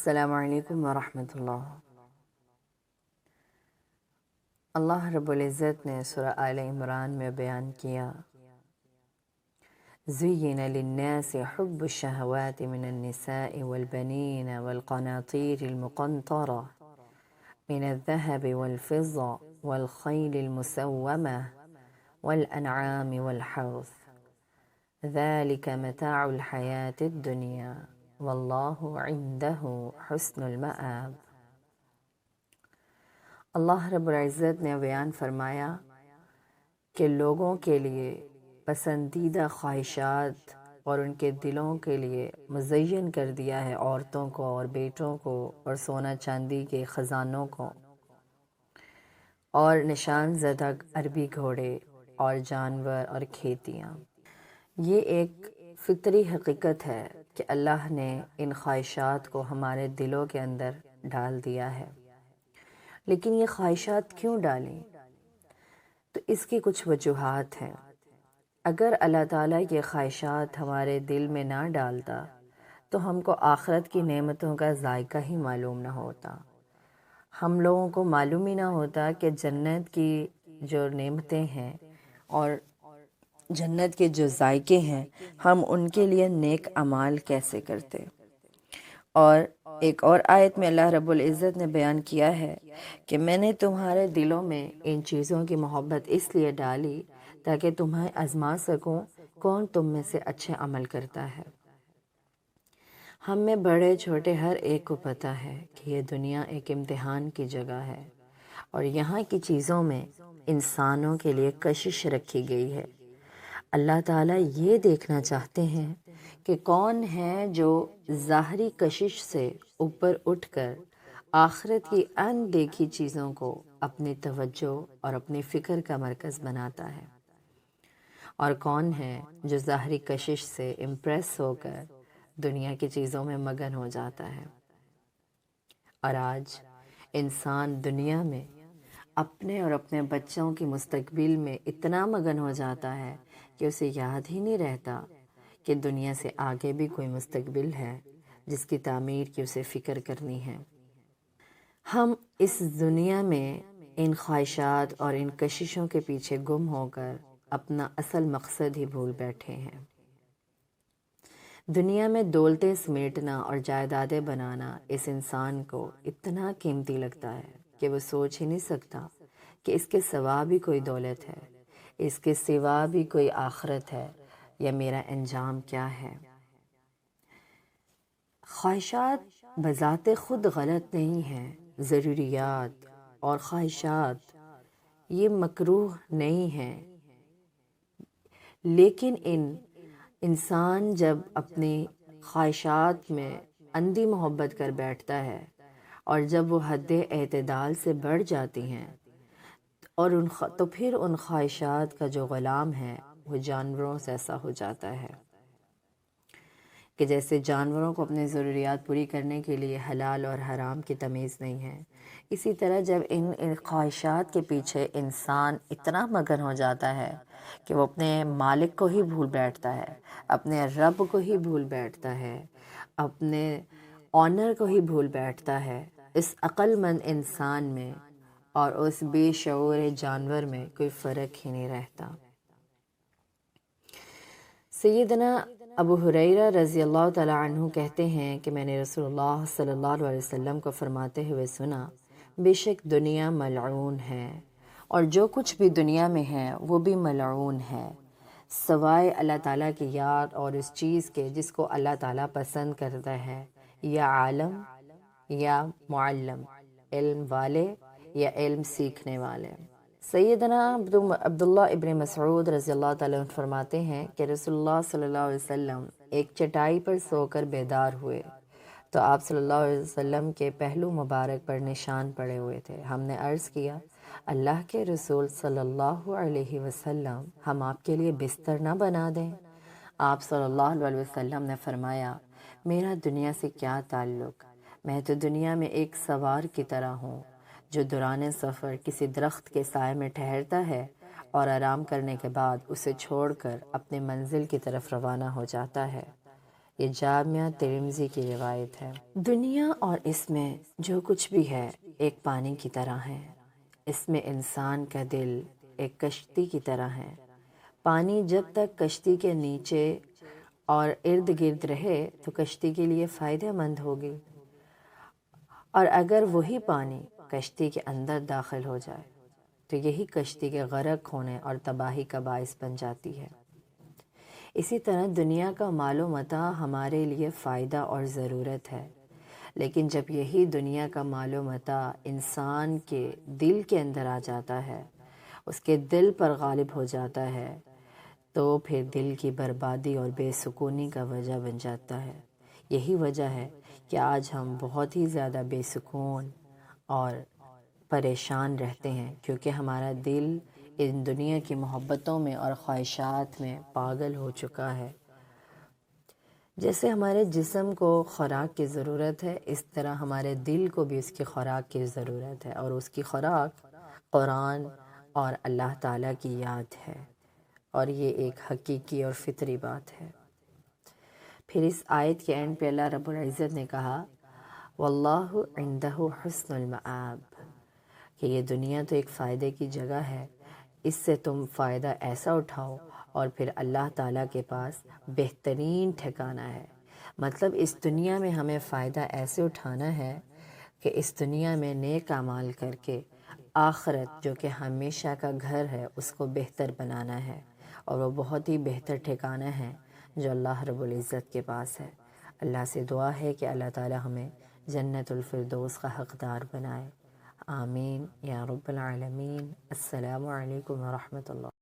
السلام علیکم ورحمۃ اللہ۔ اللہ رب العزت نے سورہ آل عمران میں بیان کیا، زُيِّنَ لِلنَّاسِ حُبُّ الشَّهَوَاتِ مِنَ النِّسَاءِ وَالْبَنِينَ وَالْقَنَاطِيرِ الْمُقَنطَرَةِ مِنَ الذَّهَبِ وَالْفِضَّةِ وَالْخَيْلِ الْمُسَوَّمَةِ وَالْأَنْعَامِ وَالْحَرْثِ ذَلِكَ مَتَاعُ الْحَيَاةِ الدُّنْيَا وَاللَّهُ عِندَهُ حُسْنُ الْمَآبِ۔ اللہ رب العزت نے بیان فرمایا کہ لوگوں کے لیے پسندیدہ خواہشات اور ان کے دلوں کے لیے مزین کر دیا ہے عورتوں کو اور بیٹوں کو اور سونا چاندی کے خزانوں کو اور نشان زدہ عربی گھوڑے اور جانور اور کھیتیاں۔ یہ ایک فطری حقیقت ہے کہ اللہ نے ان خواہشات کو ہمارے دلوں کے اندر ڈال دیا ہے، لیکن یہ خواہشات کیوں ڈالیں؟ تو اس کی کچھ وجوہات ہیں۔ اگر اللہ تعالیٰ یہ خواہشات ہمارے دل میں نہ ڈالتا تو ہم کو آخرت کی نعمتوں کا ذائقہ ہی معلوم نہ ہوتا، ہم لوگوں کو معلوم ہی نہ ہوتا کہ جنت کی جو نعمتیں ہیں اور جنت کے جو ذائقے ہیں ہم ان کے لیے نیک اعمال کیسے کرتے۔ اور ایک اور آیت میں اللہ رب العزت نے بیان کیا ہے کہ میں نے تمہارے دلوں میں ان چیزوں کی محبت اس لیے ڈالی تاکہ تمہیں آزما سکوں کون تم میں سے اچھے عمل کرتا ہے۔ ہم میں بڑے چھوٹے ہر ایک کو پتہ ہے کہ یہ دنیا ایک امتحان کی جگہ ہے اور یہاں کی چیزوں میں انسانوں کے لیے کشش رکھی گئی ہے۔ اللہ تعالیٰ یہ دیکھنا چاہتے ہیں کہ کون ہے جو ظاہری کشش سے اوپر اٹھ کر آخرت کی ان دیکھی چیزوں کو اپنی توجہ اور اپنی فکر کا مرکز بناتا ہے، اور کون ہے جو ظاہری کشش سے امپریس ہو کر دنیا کی چیزوں میں مگن ہو جاتا ہے۔ اور آج انسان دنیا میں اپنے اور اپنے بچوں کی مستقبل میں اتنا مگن ہو جاتا ہے کہ اسے یاد ہی نہیں رہتا کہ دنیا سے آگے بھی کوئی مستقبل ہے جس کی تعمیر کی اسے فکر کرنی ہے۔ ہم اس دنیا میں ان خواہشات اور ان کششوں کے پیچھے گم ہو کر اپنا اصل مقصد ہی بھول بیٹھے ہیں۔ دنیا میں دولتیں سمیٹنا اور جائیدادیں بنانا اس انسان کو اتنا قیمتی لگتا ہے کہ وہ سوچ ہی نہیں سکتا کہ اس کے سوا بھی کوئی دولت ہے، اس کے سوا بھی کوئی آخرت ہے، یا میرا انجام کیا ہے۔ خواہشات بذات خود غلط نہیں ہیں، ضروریات اور خواہشات یہ مکروہ نہیں ہیں، لیکن انسان جب اپنی خواہشات میں اندھی محبت کر بیٹھتا ہے اور جب وہ حد اعتدال سے بڑھ جاتی ہیں اور تو پھر ان خواہشات کا جو غلام ہے وہ جانوروں جیسا ہو جاتا ہے کہ جیسے جانوروں کو اپنی ضروریات پوری کرنے کے لیے حلال اور حرام کی تمیز نہیں ہے، اسی طرح جب ان خواہشات کے پیچھے انسان اتنا مگن ہو جاتا ہے کہ وہ اپنے مالک کو ہی بھول بیٹھتا ہے، اپنے رب کو ہی بھول بیٹھتا ہے، اپنے آنر کو ہی بھول بیٹھتا ہے، اس عقل مند انسان میں اور اس بے شعور جانور میں کوئی فرق ہی نہیں رہتا۔ سیدنا ابو ہریرہ رضی اللہ تعالیٰ عنہ کہتے ہیں کہ میں نے رسول اللہ صلی اللہ علیہ وسلم کو فرماتے ہوئے سنا، بے شک دنیا ملعون ہے اور جو کچھ بھی دنیا میں ہے وہ بھی ملعون ہے سوائے اللہ تعالیٰ کی یاد اور اس چیز کے جس کو اللہ تعالیٰ پسند کرتا ہے، یا عالم یا معلم، علم والے یا علم سیکھنے والے۔ سیدنا عبداللہ ابن مسعود رضی اللہ تعالیٰ عنہ فرماتے ہیں کہ رسول اللہ صلی اللہ علیہ وسلم ایک چٹائی پر سو کر بیدار ہوئے تو آپ صلی اللہ علیہ وسلم کے پہلو مبارک پر نشان پڑے ہوئے تھے۔ ہم نے عرض کیا، اللہ کے رسول صلی اللہ علیہ وسلم ہم آپ کے لیے بستر نہ بنا دیں؟ آپ صلی اللہ علیہ وسلم نے فرمایا، میرا دنیا سے کیا تعلق، میں تو دنیا میں ایک سوار کی طرح ہوں جو دوران سفر کسی درخت کے سائے میں ٹھہرتا ہے اور آرام کرنے کے بعد اسے چھوڑ کر اپنی منزل کی طرف روانہ ہو جاتا ہے۔ یہ جامعہ ترمذی کی روایت ہے۔ دنیا اور اس میں جو کچھ بھی ہے ایک پانی کی طرح ہے۔ اس میں انسان کا دل ایک کشتی کی طرح ہے۔ پانی جب تک کشتی کے نیچے اور ارد گرد رہے تو کشتی کے لیے فائدہ مند ہوگی، اور اگر وہی پانی کشتی کے اندر داخل ہو جائے تو یہی کشتی کے غرق ہونے اور تباہی کا باعث بن جاتی ہے۔ اسی طرح دنیا کا مال و متاع ہمارے لیے فائدہ اور ضرورت ہے، لیکن جب یہی دنیا کا مال و متاع انسان کے دل کے اندر آ جاتا ہے، اس کے دل پر غالب ہو جاتا ہے، تو پھر دل کی بربادی اور بے سکونی کا وجہ بن جاتا ہے۔ یہی وجہ ہے کہ آج ہم بہت ہی زیادہ بے سکون اور پریشان رہتے ہیں، کیونکہ ہمارا دل ان دنیا کی محبتوں میں اور خواہشات میں پاگل ہو چکا ہے۔ جیسے ہمارے جسم کو خوراک کی ضرورت ہے، اس طرح ہمارے دل کو بھی اس کی خوراک کی ضرورت ہے، اور اس کی خوراک قرآن اور اللہ تعالیٰ کی یاد ہے، اور یہ ایک حقیقی اور فطری بات ہے۔ پھر اس آیت کے اینڈ پہ اللہ رب العزت نے کہا واللہ عندہ حسن المآب، کہ یہ دنیا تو ایک فائدے کی جگہ ہے، اس سے تم فائدہ ایسا اٹھاؤ اور پھر اللہ تعالیٰ کے پاس بہترین ٹھکانہ ہے۔ مطلب اس دنیا میں ہمیں فائدہ ایسے اٹھانا ہے کہ اس دنیا میں نیک اعمال کر کے آخرت جو کہ ہمیشہ کا گھر ہے اس کو بہتر بنانا ہے، اور وہ بہت ہی بہتر ٹھکانہ ہے جو اللہ رب العزت کے پاس ہے۔ اللہ سے دعا ہے کہ اللہ تعالیٰ ہمیں جنت الفردوس کا حقدار بنائے۔ آمین یا رب العالمین۔ السلام علیکم ورحمۃ اللہ۔